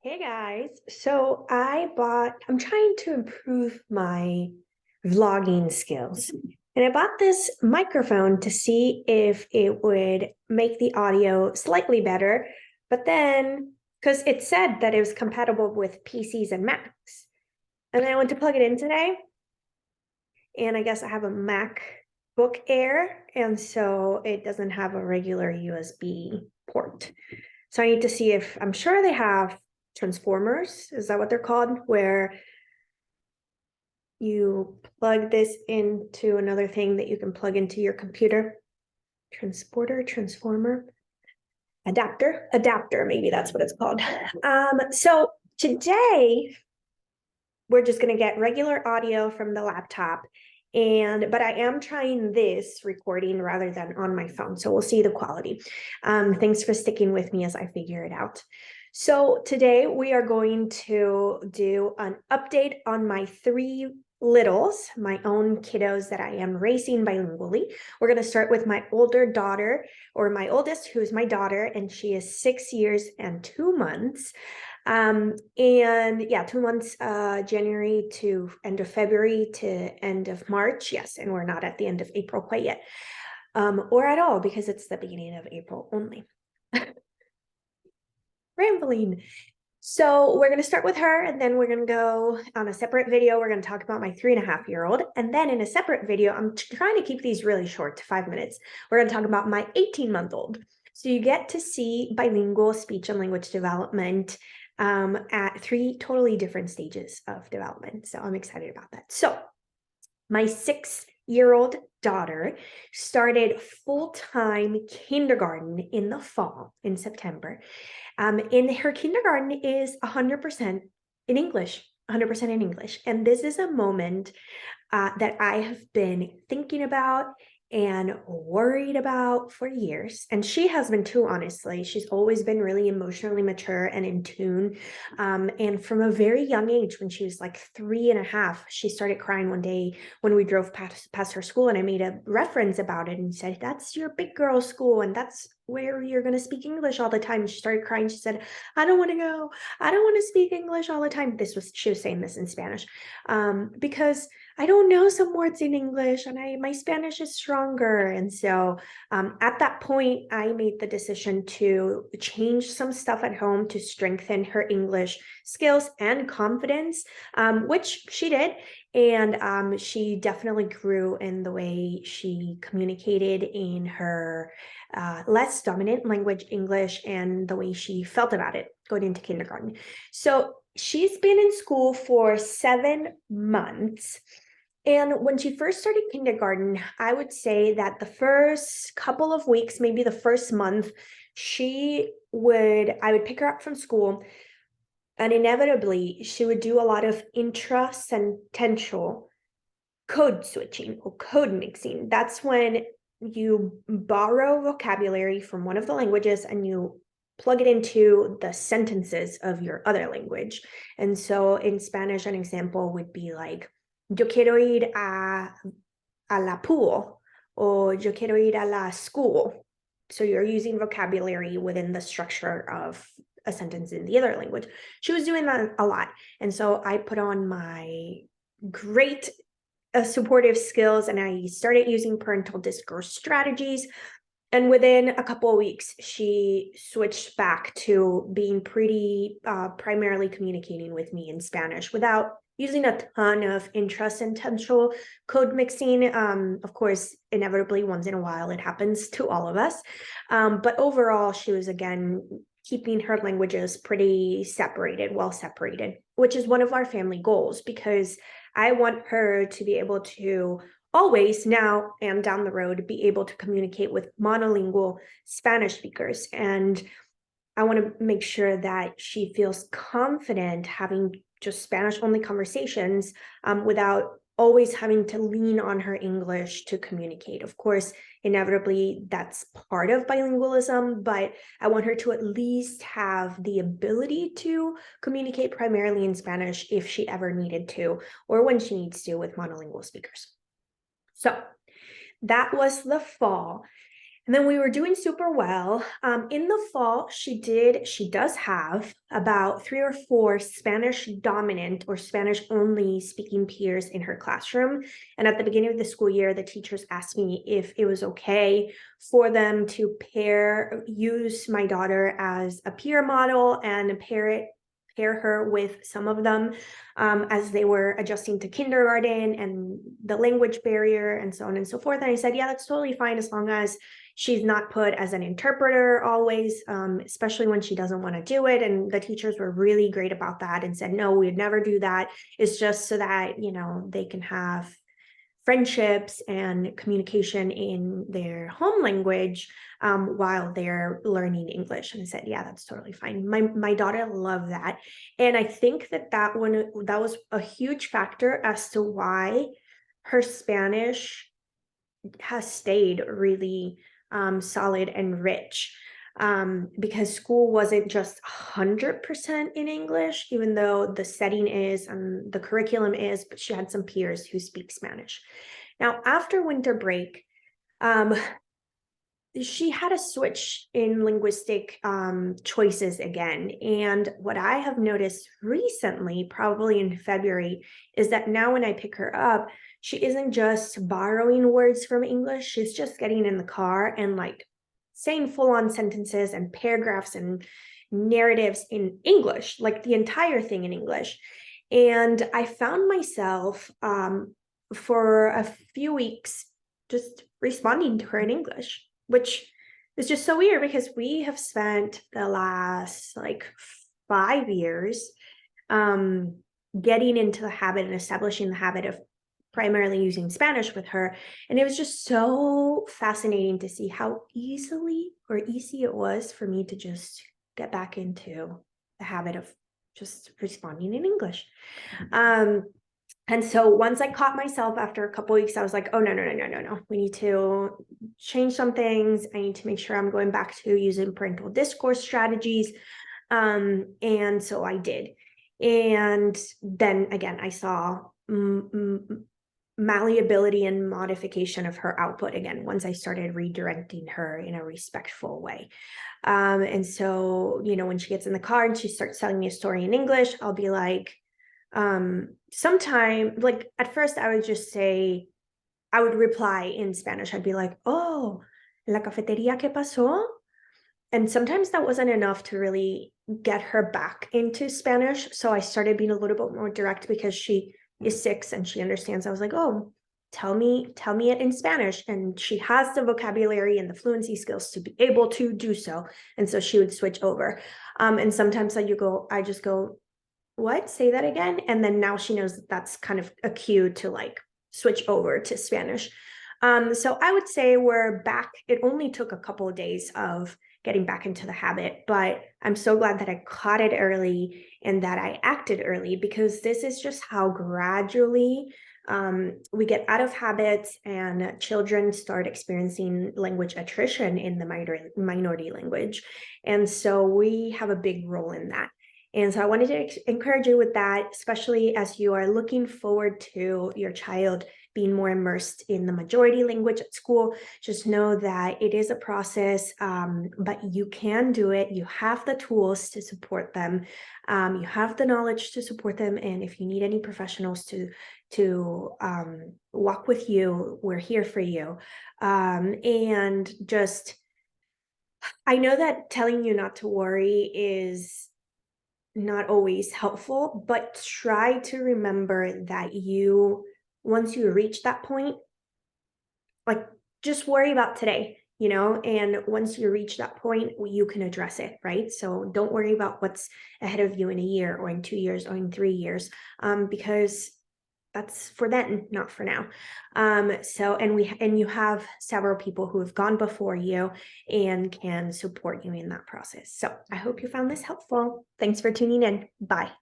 Hey guys, I'm trying to improve my vlogging skills. And I bought this microphone to see if it would make the audio slightly better. But then, because it said that it was compatible with PCs and Macs. And then I went to plug it in today. And I guess I have a MacBook Air. And so it doesn't have a regular USB port. So I need to see if I'm sure they have transformers. Is that what they're called? Where you plug this into another thing that you can plug into your computer. Transformer, adapter, maybe that's what it's called. So today we're just going to get regular audio from the laptop. But I am trying this recording rather than on my phone. So we'll see the quality. Thanks for sticking with me as I figure it out. So today we are going to do an update on my three littles, my own kiddos that I am raising bilingually. We're going to start with my older daughter, or my oldest, who's my daughter, and she is 6 years and 2 months. And yeah, 2 months, January to end of February to end of March. Yes, and we're not at the end of April quite yet, or at all, because it's the beginning of April only. Rambling. So we're going to start with her, and then we're going to go on a separate video. We're going to talk about my 3.5-year-old. And then in a separate video, I'm trying to keep these really short to 5 minutes. We're going to talk about my 18-month-old. So you get to see bilingual speech and language development at 3 totally different stages of development. So I'm excited about that. So my 6-year-old daughter started full-time kindergarten in the fall, in September. In her kindergarten is 100% in English, 100% in English. And this is a moment that I have been thinking about and worried about for years. And she has been too, honestly. She's always been really emotionally mature and in tune. And from a very young age, when she was like 3.5, she started crying one day when we drove past her school. And I made a reference about it and said, "That's your big girl school. And that's where you're going to speak English all the time." She started crying. She said, "I don't want to go. I don't want to speak English all the time." She was saying this in Spanish, because I don't know some words in English and my Spanish is stronger. And so at that point, I made the decision to change some stuff at home to strengthen her English skills and confidence, which she did. And she definitely grew in the way she communicated in her less dominant language, English, and the way she felt about it going into kindergarten. So she's been in school for 7 months. And when she first started kindergarten, I would say that the first couple of weeks, maybe the first month, I would pick her up from school, and inevitably she would do a lot of intrasentential code switching or code mixing. That's when you borrow vocabulary from one of the languages and you plug it into the sentences of your other language. And so in Spanish, an example would be like, "Yo quiero ir a la pool," or "Yo quiero ir a la school." So you're using vocabulary within the structure of a sentence in the other language. She was doing that a lot. And so I put on my great supportive skills and I started using parental discourse strategies. And within a couple of weeks, she switched back to being pretty primarily communicating with me in Spanish without using a ton of intrasentential code mixing. Of course, inevitably, once in a while, it happens to all of us. But overall, she was, again, keeping her languages pretty separated, well separated, which is one of our family goals, because I want her to be able to always, now and down the road, be able to communicate with monolingual Spanish speakers. And I want to make sure that she feels confident having just Spanish only conversations without always having to lean on her English to communicate. Of course, inevitably, that's part of bilingualism, but I want her to at least have the ability to communicate primarily in Spanish if she ever needed to, or when she needs to with monolingual speakers. So that was the fall. And then we were doing super well. In the fall, she does have about 3 or 4 Spanish dominant or Spanish only speaking peers in her classroom. And at the beginning of the school year, the teachers asked me if it was okay for them to use my daughter as a peer model and pair her with some of them as they were adjusting to kindergarten and the language barrier and so on and so forth. And I said, yeah, that's totally fine as long as she's not put as an interpreter always, especially when she doesn't want to do it. And the teachers were really great about that and said, no, we'd never do that. It's just so that, they can have friendships and communication in their home language while they're learning English. And I said, yeah, that's totally fine. My daughter loved that. And I think that was a huge factor as to why her Spanish has stayed really solid and rich, because school wasn't just 100% in English, even though the setting is and the curriculum is, but she had some peers who speak Spanish. Now, after winter break, she had a switch in linguistic choices again. And what I have noticed recently, probably in February, is that now when I pick her up, she isn't just borrowing words from English. She's just getting in the car and like saying full-on sentences and paragraphs and narratives in English, like the entire thing in English. And I found myself for a few weeks just responding to her in English, which is just so weird because we have spent the last like 5 years getting into the habit and establishing the habit of primarily using Spanish with her. And it was just so fascinating to see how easy it was for me to just get back into the habit of just responding in English. And so once I caught myself after a couple weeks, I was like, oh, no. We need to change some things. I need to make sure I'm going back to using parental discourse strategies. And so I did. And then again, I saw malleability and modification of her output again, once I started redirecting her in a respectful way. And so, when she gets in the car and she starts telling me a story in English, I'll be like, sometime, like at first I would just say, I would reply in Spanish. I'd be like, oh, la cafetería, ¿qué pasó? And sometimes that wasn't enough to really get her back into Spanish. So I started being a little bit more direct because she is 6 and she understands. I was like, oh, tell me it in Spanish. And she has the vocabulary and the fluency skills to be able to do so. And so she would switch over. And sometimes I just go, what? Say that again. And then now she knows that's kind of a cue to like switch over to Spanish. So I would say we're back. It only took a couple of days of getting back into the habit, but I'm so glad that I caught it early and that I acted early, because this is just how gradually we get out of habits and children start experiencing language attrition in the minority language. And so we have a big role in that. And so I wanted to encourage you with that, especially as you are looking forward to your child being more immersed in the majority language at school. Just know that it is a process, but you can do it. You have the tools to support them. You have the knowledge to support them. And if you need any professionals to walk with you, we're here for you. And just, I know that telling you not to worry is not always helpful, but try to remember that once you reach that point, like just worry about today, and once you reach that point, you can address it, right? So don't worry about what's ahead of you in a year or in 2 years or in 3 years, because that's for then, not for now. And you have several people who have gone before you and can support you in that process. So I hope you found this helpful. Thanks for tuning in. Bye.